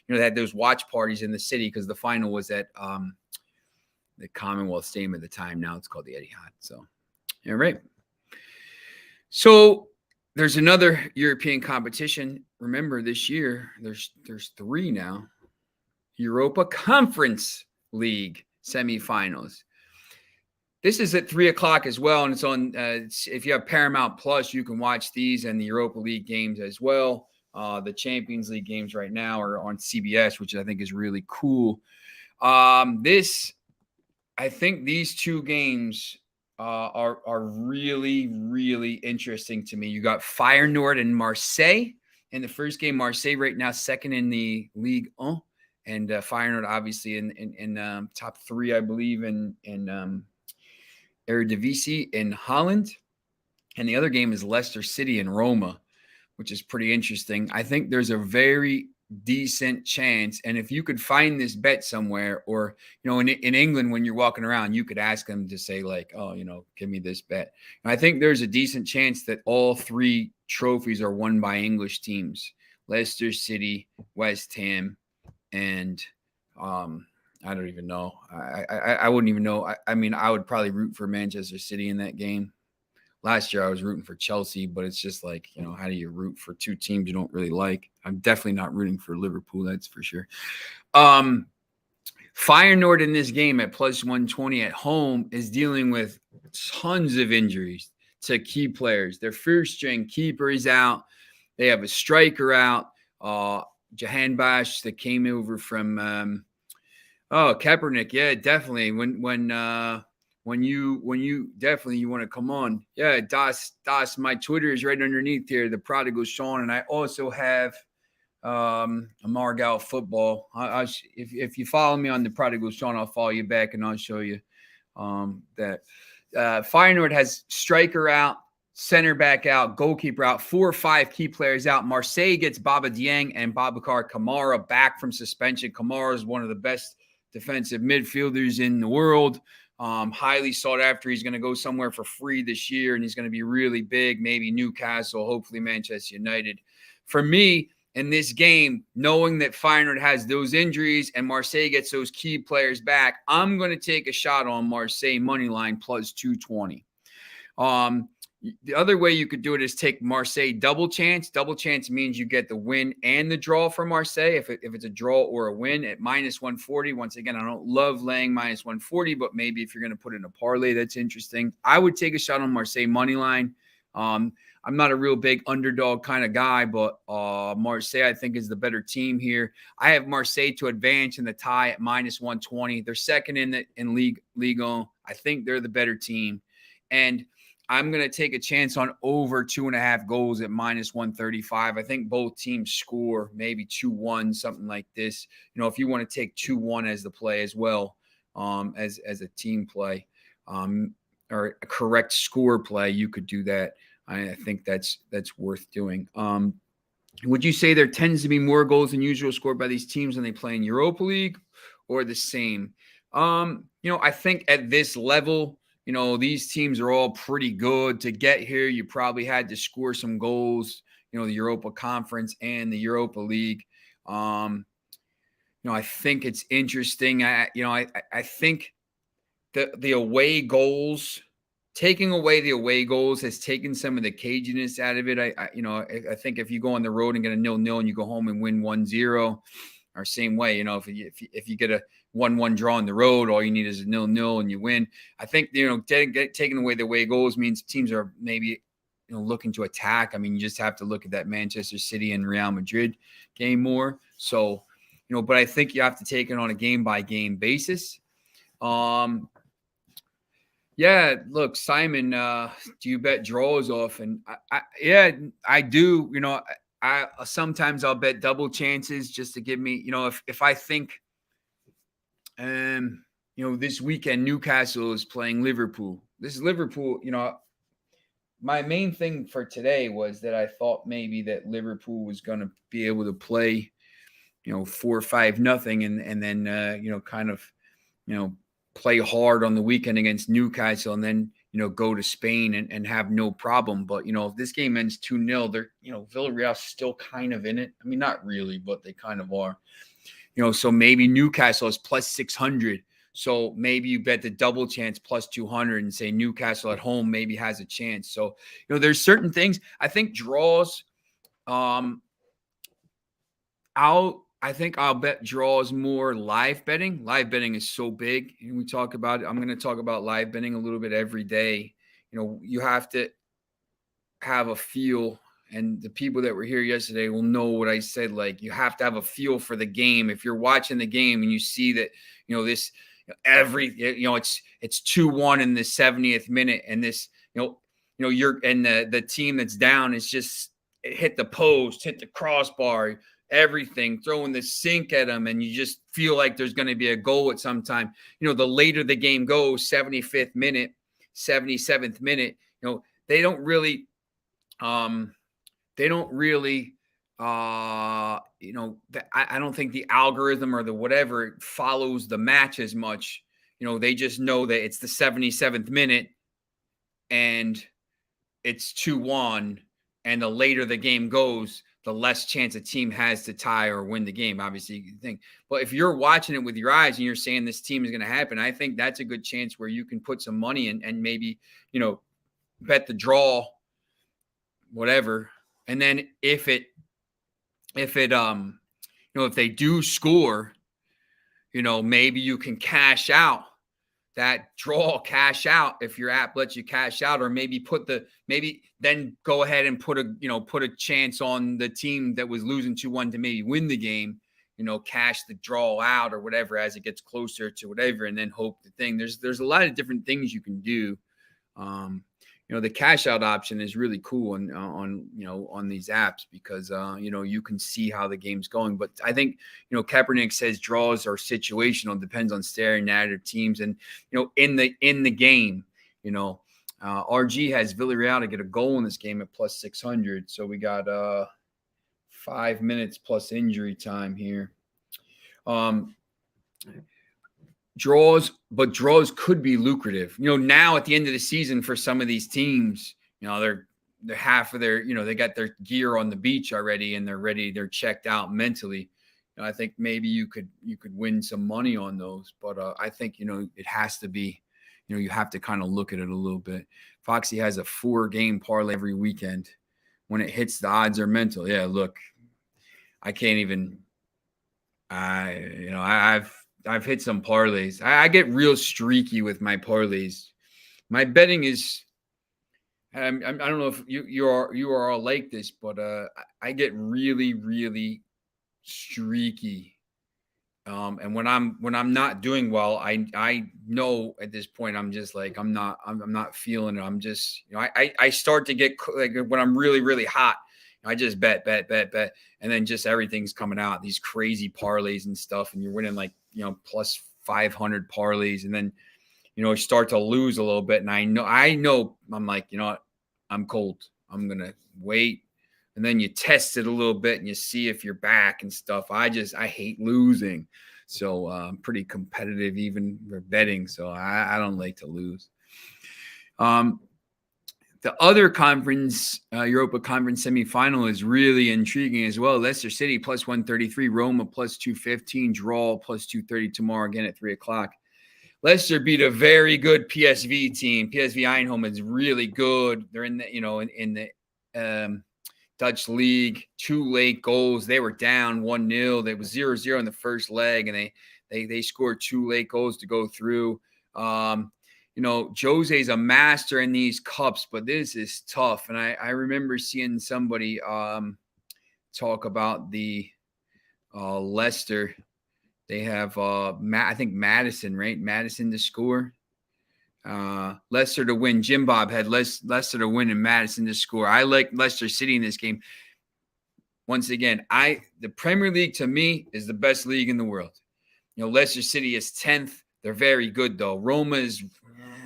they had those watch parties in the city because the final was at the Commonwealth Stadium at the time. Now it's called the Etihad. So, all right. So there's another European competition. Remember, this year, there's 3 now. Europa Conference League semifinals. This is at 3:00 as well, and it's on. If you have Paramount Plus, you can watch these and the Europa League games as well. The Champions League games right now are on CBS, which I think is really cool. I think these two games are really, really interesting to me. You got Feyenoord and Marseille. In the first game, Marseille right now second in the Ligue 1, and Feyenoord obviously in top three, I believe, in Eredivisie in Holland. And the other game is Leicester City and Roma, which is pretty interesting. I think there's a very decent chance, and if you could find this bet somewhere, or in England when you're walking around, you could ask them to say like, oh, give me this bet. And I think there's a decent chance that all three trophies are won by English teams: Leicester City, West Ham, and I don't even know. I wouldn't even know. I mean, I would probably root for Manchester City in that game. Last year I was rooting for Chelsea, but it's just like, how do you root for two teams you don't really like? I'm definitely not rooting for Liverpool, that's for sure. Feyenoord in this game at plus 120 at home is dealing with tons of injuries to key players. Their first string keeper is out. They have a striker out. Jahan Bash that came over from Kaepernick. Yeah, definitely. When you definitely you want to come on. Yeah, Das, my Twitter is right underneath here, the Prodigal Sean, and I also have a Margal Football. If you follow me on the Prodigal Sean, I'll follow you back and I'll show you that. Feyenoord has striker out, center back out, goalkeeper out, 4 or 5 key players out. Marseille gets Baba Dieng and Babacar Kamara back from suspension. Kamara is one of the best defensive midfielders in the world. Highly sought after. He's going to go somewhere for free this year, and he's going to be really big. Maybe Newcastle, hopefully Manchester United. For me, in this game, knowing that Feyenoord has those injuries and Marseille gets those key players back, I'm going to take a shot on Marseille Moneyline plus 220. The other way you could do it is take Marseille double chance. Double chance means you get the win and the draw for Marseille. If it's a draw or a win at minus 140. Once again, I don't love laying minus 140, but maybe if you're going to put in a parlay, that's interesting. I would take a shot on Marseille money line. I'm not a real big underdog kind of guy, but Marseille, I think, is the better team here. I have Marseille to advance in the tie at minus 120. They're second in Ligue 1. I think they're the better team. And I'm going to take a chance on over 2.5 goals at minus 135. I think both teams score maybe 2-1, something like this. If you want to take 2-1 as the play as well, as a team play, or a correct score play, you could do that. I think that's worth doing. Would you say there tends to be more goals than usual scored by these teams when they play in Europa League, or the same? I think at this level, these teams are all pretty good. To get here, you probably had to score some goals, the Europa Conference and the Europa League. I think it's interesting. I think the away goals, taking away the away goals has taken some of the caginess out of it. I think if you go on the road and get a 0-0 and you go home and win 1-0, or same way, if you get a 1-1 draw on the road, all you need is a 0-0 and you win. I think, taking away the away goals means teams are maybe, looking to attack. I mean, you just have to look at that Manchester City and Real Madrid game more. So, but I think you have to take it on a game-by-game basis. Yeah, look, Simon, do you bet draws often? I do. Sometimes I'll bet double chances just to give me, if I think, this weekend Newcastle is playing Liverpool. This is Liverpool. My main thing for today was that I thought maybe that Liverpool was going to be able to play, 4-5-0, and then kind of, play hard on the weekend against Newcastle, and then go to Spain and have no problem. But if this game ends 2-0, they're Villarreal's still kind of in it. I mean, not really, but they kind of are. So maybe Newcastle is plus 600. So maybe you bet the double chance plus 200 and say Newcastle at home maybe has a chance. So, there's certain things. I think draws, I'll I think I'll bet draws more live betting. Live betting is so big. And we talk about it. I'm going to talk about live betting a little bit every day. You have to have a feel, and the people that were here yesterday will know what I said. Like, you have to have a feel for the game. If you're watching the game and you see that, this it's 2-1 in the 70th minute, and this, you're, and the team that's down is just hit the post, hit the crossbar, everything, throwing the sink at them, and you just feel like there's going to be a goal at some time. The later the game goes, 75th minute, 77th minute, they don't really I don't think the algorithm or the whatever follows the match as much. They just know that it's the 77th minute and it's 2-1, and the later the game goes, the less chance a team has to tie or win the game. Obviously, you think. But if you're watching it with your eyes and you're saying this team is going to happen, I think that's a good chance where you can put some money in and maybe, bet the draw, whatever. And then if they do score, maybe you can cash out that draw, cash out if your app lets you cash out, or maybe then go ahead and put a chance on the team that was losing 2-1 to maybe win the game, cash the draw out or whatever as it gets closer to whatever, and then hope the thing. There's a lot of different things you can do. The cash out option is really cool on these apps because, you can see how the game's going. But I think, Kaepernick says draws are situational, depends on staring at other teams. And, in the game, RG has Villarreal to get a goal in this game at plus 600. So we got 5 minutes plus injury time here. Draws could be lucrative. Now at the end of the season for some of these teams, they're half of their, they got their gear on the beach already and they're ready. They're checked out mentally. I think maybe you could win some money on those, but I think, it has to be, you have to kind of look at it a little bit. Foxy has a 4-game parlay every weekend. When it hits, the odds are mental. Yeah, look, I can't even, I've hit some parlays. I get real streaky with my parlays. My betting is, I don't know if you are all like this, but I get really, really streaky. And when I'm not doing well, I know at this point I'm just like I'm not feeling it. I'm just I start to get like when I'm really, really hot. I just bet, and then just everything's coming out, these crazy parlays and stuff, and you're winning like plus 500 parlays, and then start to lose a little bit, and I know I'm like what, I'm cold. I'm gonna wait, and then you test it a little bit and you see if you're back and stuff. I hate losing, so I'm pretty competitive even for betting. So I don't like to lose. The other conference, Europa Conference semifinal, is really intriguing as well. Leicester City plus 133, Roma plus 215, draw plus 230 tomorrow again at 3:00. Leicester beat a very good PSV team. PSV Eindhoven is really good. They're in the in the Dutch league. 2 late goals. They were down 1-0. They was 0-0 in the first leg, and they scored 2 late goals to go through. Jose's a master in these cups, but this is tough. And I remember seeing somebody talk about the Leicester. They have I think Madison, right? Madison to score. Leicester to win. Jim Bob had Leicester to win and Madison to score. I like Leicester City in this game. Once again, the Premier League to me is the best league in the world. Leicester City is 10th. They're very good though. Roma is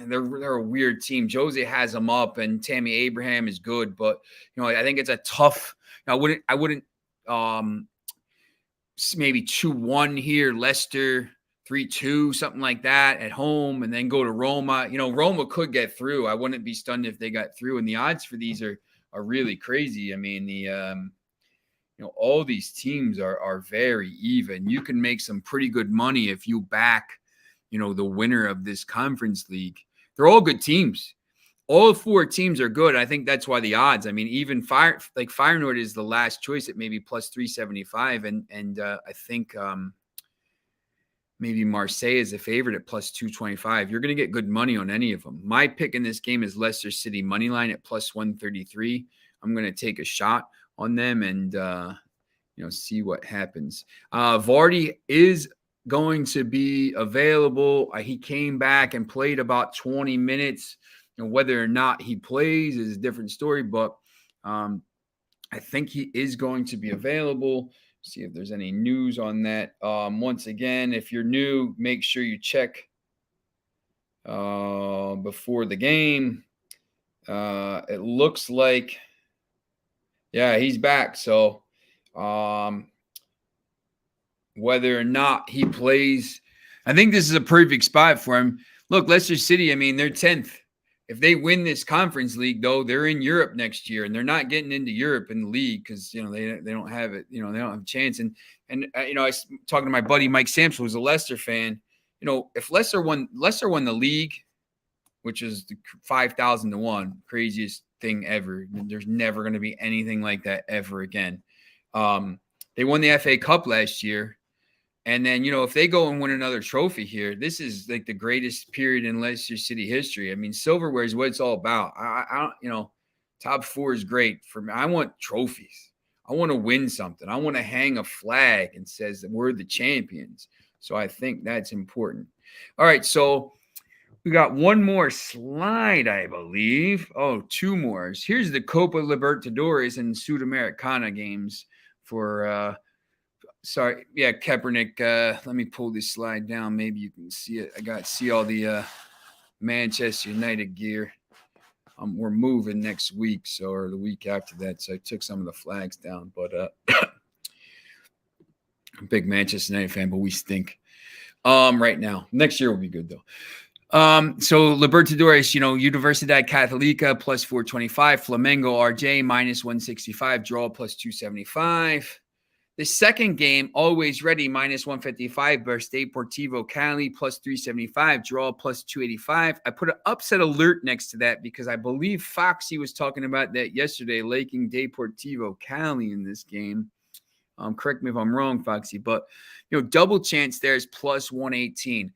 they're a weird team. Jose has them up, and Tammy Abraham is good, but I think it's a tough. I wouldn't maybe 2-1 here, Leicester 3-2, something like that at home, and then go to Roma. Roma could get through. I wouldn't be stunned if they got through, and the odds for these are really crazy. I mean, all these teams are very even. You can make some pretty good money if you back, the winner of this conference league. They're all good teams. all 4 teams are good. I think that's why the odds. I mean, even Feyenoord is the last choice at maybe plus 375, and I think maybe Marseille is a favorite at plus 225. You're going to get good money on any of them. My pick in this game is Leicester City money line at plus 133. I'm going to take a shot on them and see what happens. Vardy is going to be available. He came back and played about 20 minutes. Whether or not he plays is a different story, but I think he is going to be available. See if there's any news on that. Once again, if you're new, make sure you check before the game. It looks like, yeah, he's back. So whether or not he plays, I think this is a perfect spot for him. Look, Leicester City, I mean, they're 10th. If they win this conference league, though, they're in Europe next year, and they're not getting into Europe in the league because they don't have it. They don't have a chance. And I was talking to my buddy Mike Sampson, who's a Leicester fan. If Leicester won the league, which is the 5,000 to 1, craziest thing ever. There's never going to be anything like that ever again. They won the FA Cup last year. And then, if they go and win another trophy here, this is like the greatest period in Leicester City history. I mean, silverware is what it's all about. I don't, top 4 is great for me. I want trophies. I want to win something. I want to hang a flag and says that we're the champions. So I think that's important. All right. So we got one more slide, I believe. Oh, 2 more. Here's the Copa Libertadores and Sudamericana games for, Kaepernick. Let me pull this slide down. Maybe you can see it. I got to see all the Manchester United gear. We're moving next week, or the week after that. So I took some of the flags down. But I'm a big Manchester United fan, but we stink right now. Next year will be good though. So Libertadores, Universidad Católica plus 425, Flamengo RJ minus 165, draw plus 275. The second game, Always Ready, minus 155 versus Deportivo Cali, plus 375, draw plus 285. I put an upset alert next to that because I believe Foxy was talking about that yesterday, liking Deportivo Cali in this game. Correct me if I'm wrong, Foxy, but, double chance there is plus 118.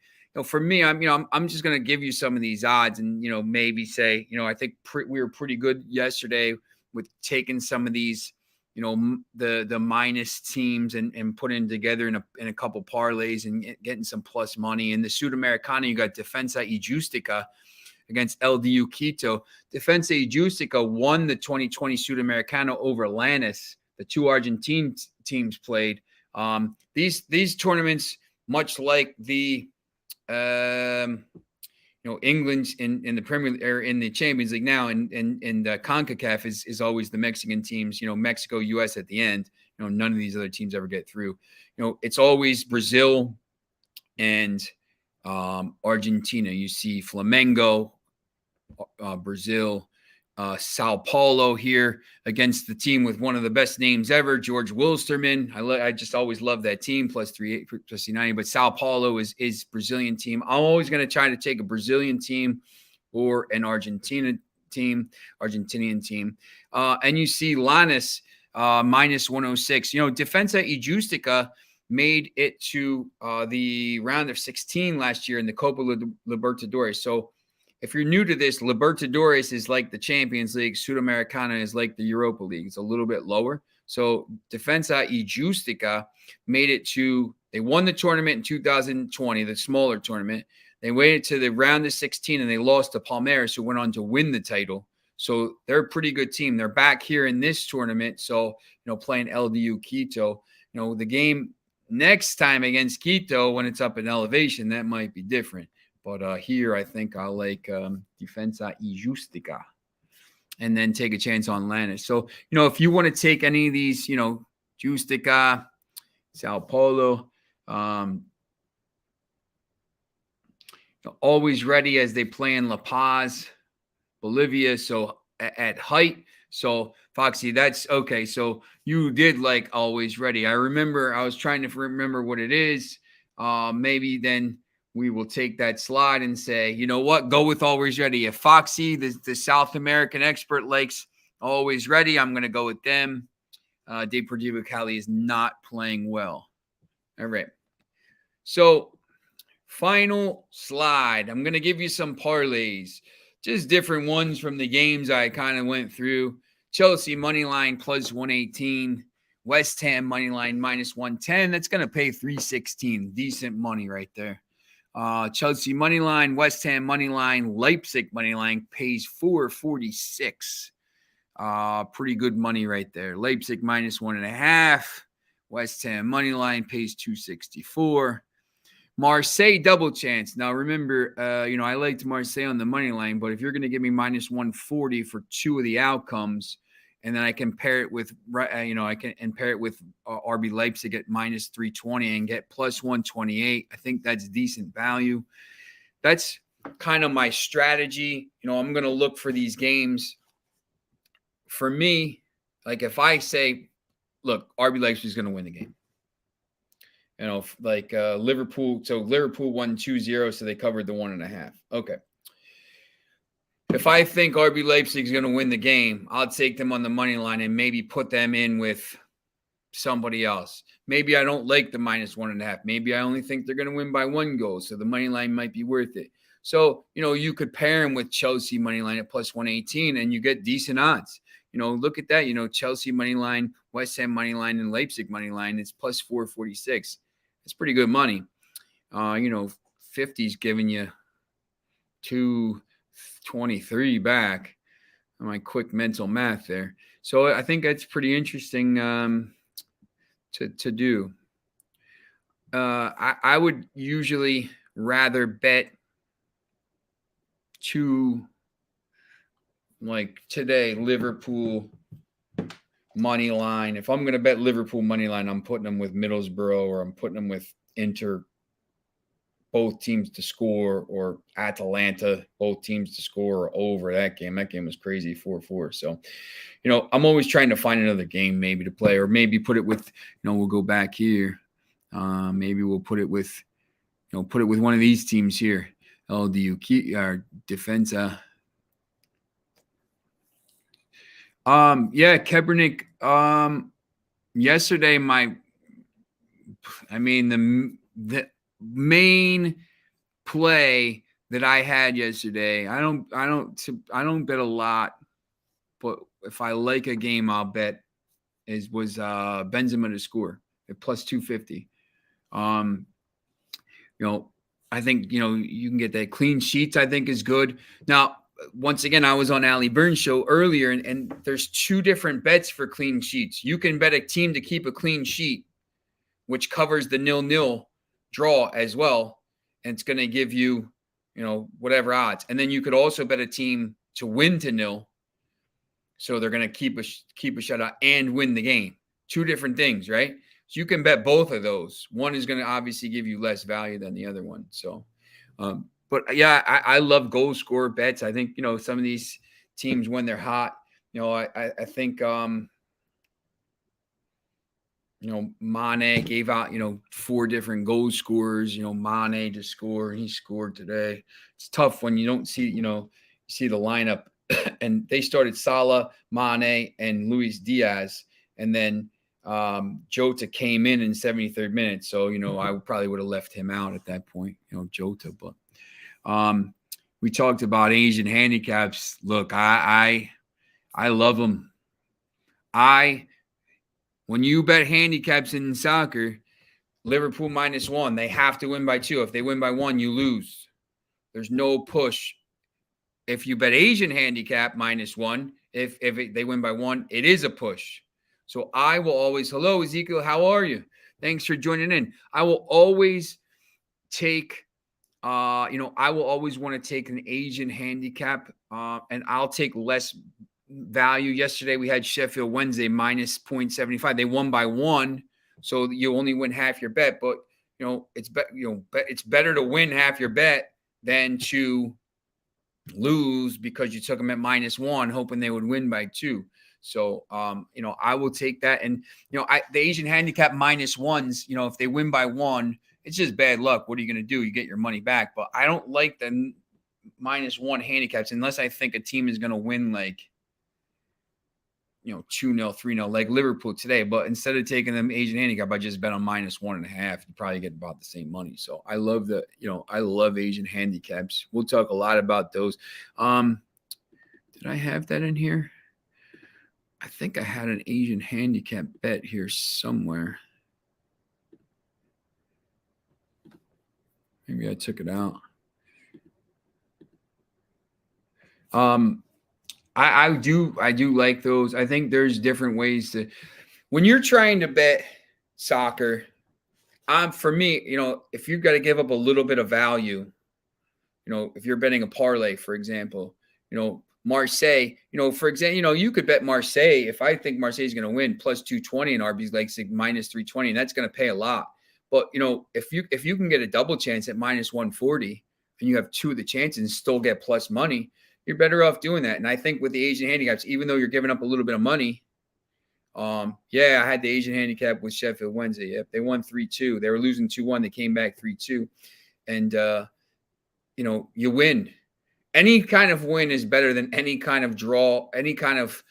For me, I'm just going to give you some of these odds and, maybe say, I think we were pretty good yesterday with taking some of these, the minus teams and putting together in a couple parlays and getting some plus money. In the Sudamericana, you got Defensa y Justica against LDU Quito. Defensa y Justica won the 2020 Sudamericana over Lanús. The 2 Argentine teams played. These tournaments, much like the England's in the Premier or in the Champions League now, and CONCACAF is always the Mexican teams. Mexico, U.S. at the end. None of these other teams ever get through. It's always Brazil and Argentina. You see Flamengo, Brazil, Sao Paulo here against the team with one of the best names ever, George Wilstermann. I just always love that team, plus 380, plus 90. But Sao Paulo is Brazilian team. I'm always going to try to take a Brazilian team or an Argentinian team. And you see Lanús minus 106. Defensa y Justica made it to the round of 16 last year in the Copa Libertadores. So if you're new to this, Libertadores is like the Champions League. Sudamericana is like the Europa League. It's a little bit lower. So Defensa y Justica made it to – they won the tournament in 2020, the smaller tournament. They waited to the round of 16, and they lost to Palmeiras, who went on to win the title. So they're a pretty good team. They're back here in this tournament, so, playing LDU Quito. The game next time against Quito, when it's up in elevation, that might be different. But here, I think I like Defensa y Justica and then take a chance on Lanús. So, if you want to take any of these, Justica, Sao Paulo, Always Ready as they play in La Paz, Bolivia. So at height. So Foxy, that's okay. So you did like Always Ready. I remember I was trying to remember what it is. Maybe then we will take that slide and say, you know what? Go with Always Ready. If Foxy, the South American expert, likes Always Ready, I'm going to go with them. Deportivo Cali is not playing well. All right. So, final slide. I'm going to give you some parlays, just different ones from the games I kind of went through. Chelsea moneyline plus 118. West Ham moneyline minus 110. That's going to pay 316. Decent money right there. Chelsea moneyline, West Ham moneyline, Leipzig moneyline pays 446. Pretty good money right there. Leipzig minus 1.5. West Ham moneyline pays 264. Marseille double chance. Now remember, I liked Marseille on the money line, but if you're going to give me minus 140 for two of the outcomes, and then I can pair it with, RB Leipzig at minus 320 and get plus 128. I think that's decent value. That's kind of my strategy. I'm going to look for these games. For me, like if I say, look, RB Leipzig is going to win the game. Liverpool. So Liverpool won 2-0, so they covered the 1.5. Okay. If I think RB Leipzig is going to win the game, I'll take them on the money line and maybe put them in with somebody else. Maybe I don't like the minus 1.5. Maybe I only think they're going to win by 1 goal, so the money line might be worth it. So, you could pair them with Chelsea money line at plus 118 and you get decent odds. Look at that. Chelsea money line, West Ham money line, and Leipzig money line. It's plus 446. It's pretty good money. 50's giving you 223 back. My quick mental math there. So I think that's pretty interesting to do. I would usually rather bet to, like today, Liverpool money line. If I'm going to bet Liverpool money line, I'm putting them with Middlesbrough, or I'm putting them with Inter, both teams to score, or Atalanta, both teams to score, or over that game. That game was crazy, 4-4. So, I'm always trying to find another game maybe to play, or maybe put it with, we'll go back here. Maybe we'll put it with, one of these teams here. LDU, our Defensa. Kaepernick. Yesterday, the main play that I had yesterday. I don't bet a lot, but if I like a game, I'll bet was Benzema to score at plus 250. I think you can get that. Clean sheets, I think, is good. Now, once again, I was on Ali Burns' show earlier, and there's 2 different bets for clean sheets. You can bet a team to keep a clean sheet, which covers the 0-0 draw as well, and it's going to give you, whatever odds. And then you could also bet a team to win to 0, so they're going to keep a shutout and win the game. 2 different things, right? So you can bet both of those. One is going to obviously give you less value than the other one. So, but yeah, I love goal scorer bets. I think, some of these teams when they're hot, I think, Mane gave out, 4 different goal scorers, Mane to score, and he scored today. It's tough when you don't see, you see the lineup and they started Salah, Mane, and Luis Diaz. And then Jota came in 73rd minute. So, I probably would have left him out at that point, Jota. But we talked about Asian handicaps. Look, I love them. When you bet handicaps in soccer, Liverpool minus 1, they have to win by 2. If they win by 1, you lose. There's no push. If you bet Asian handicap minus 1, if they win by 1, it is a push. So I will always, hello, Ezekiel, how are you? Thanks for joining in. I will always take, I will always want to take an Asian handicap, and I'll take less value. Yesterday we had Sheffield Wednesday minus 0.75. They won by 1, so you only win half your bet. But it's better to win half your bet than to lose because you took them at minus 1, hoping they would win by 2. So I will take that. And the Asian handicap minus 1s, if they win by 1 it's just bad luck. What are you going to do? You get your money back. But I don't like the -1 handicaps unless I think a team is going to win like, 2-0, 3-0, like Liverpool today. But instead of taking them Asian handicap, I just bet on -1.5. You probably get about the same money. So I love I love Asian handicaps. We'll talk a lot about those. Did I have that in here? I think I had an Asian handicap bet here somewhere. Maybe I took it out. I do like those. I think there's different ways to, when you're trying to bet soccer, for me, if you've got to give up a little bit of value, if you're betting a parlay, for example, Marseille, for example, you could bet Marseille. If I think Marseille is going to win, plus 220 and RB's like -320, and that's going to pay a lot. But, if you can get a double chance at -140 and you have two of the chances and still get plus money, you're better off doing that. And I think with the Asian handicaps, even though you're giving up a little bit of money, I had the Asian handicap with Sheffield Wednesday. Yep, they won 3-2. They were losing 2-1. They came back 3-2. And, you win. Any kind of win is better than any kind of draw, any kind of,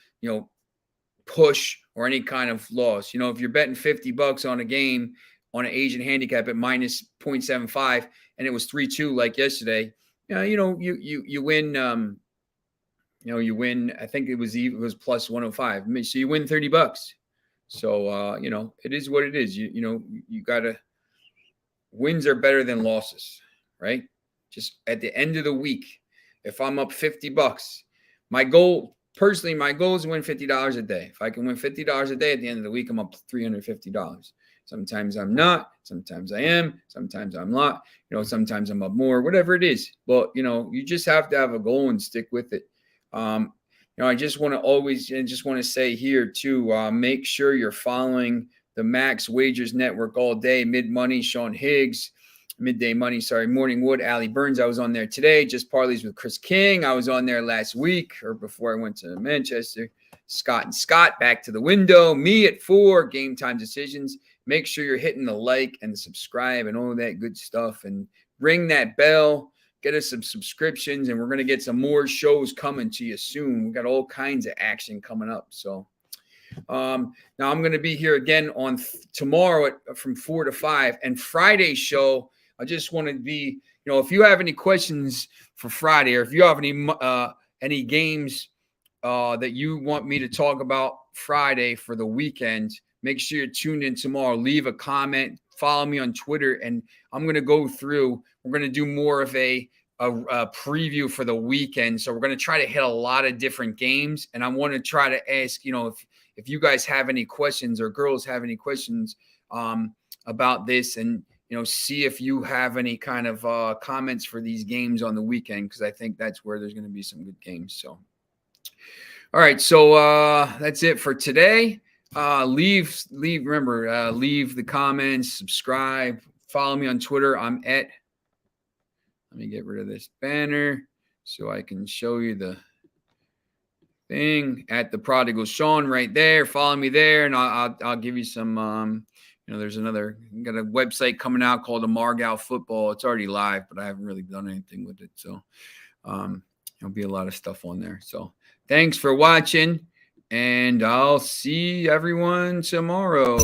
push or any kind of loss. If you're betting $50 on a game on an Asian handicap at -0.75 and it was 3-2 like yesterday, you win. You win. I think it was plus 105. So you win $30. So it is what it is. You gotta, wins are better than losses, right? Just at the end of the week, if I'm up $50, my goal is to win $50 a day. If I can win $50 a day at the end of the week, I'm up $350. Sometimes I'm not. Sometimes I am. Sometimes I'm not. Sometimes I'm up more, whatever it is. But, you just have to have a goal and stick with it. I just want to say here too, make sure you're following the Max Wagers Network all day. Midday Money, Morning Wood, Allie Burns. I was on there today. Just Parlays with Chris King. I was on there last week or before I went to Manchester. Scott and Scott back to the window. Me at 4, Game Time Decisions. Make sure you're hitting the like and the subscribe and all that good stuff, and ring that bell. Get us some subscriptions, and we're going to get some more shows coming to you soon. We've got all kinds of action coming up. So now I'm going to be here again on tomorrow from 4 to 5, and Friday's show. I just want to be, if you have any questions for Friday, or if you have any games that you want me to talk about Friday for the weekend, make sure you're tuned in tomorrow. Leave a comment, follow me on Twitter, and I'm going to go through. We're going to do more of a preview for the weekend. So we're going to try to hit a lot of different games, and I want to try to ask, if you guys have any questions or girls have any questions about this, and see if you have any kind of comments for these games on the weekend, because I think that's where there's going to be some good games. So, all right, so that's it for today. Leave the comments, subscribe, follow me on Twitter. Let me get rid of this banner so I can show you the thing at the Prodigal Sean right there. Follow me there, and I'll give you some. There's got a website coming out called Amargao Football. It's already live, but I haven't really done anything with it. So there'll be a lot of stuff on there. So thanks for watching, and I'll see everyone tomorrow.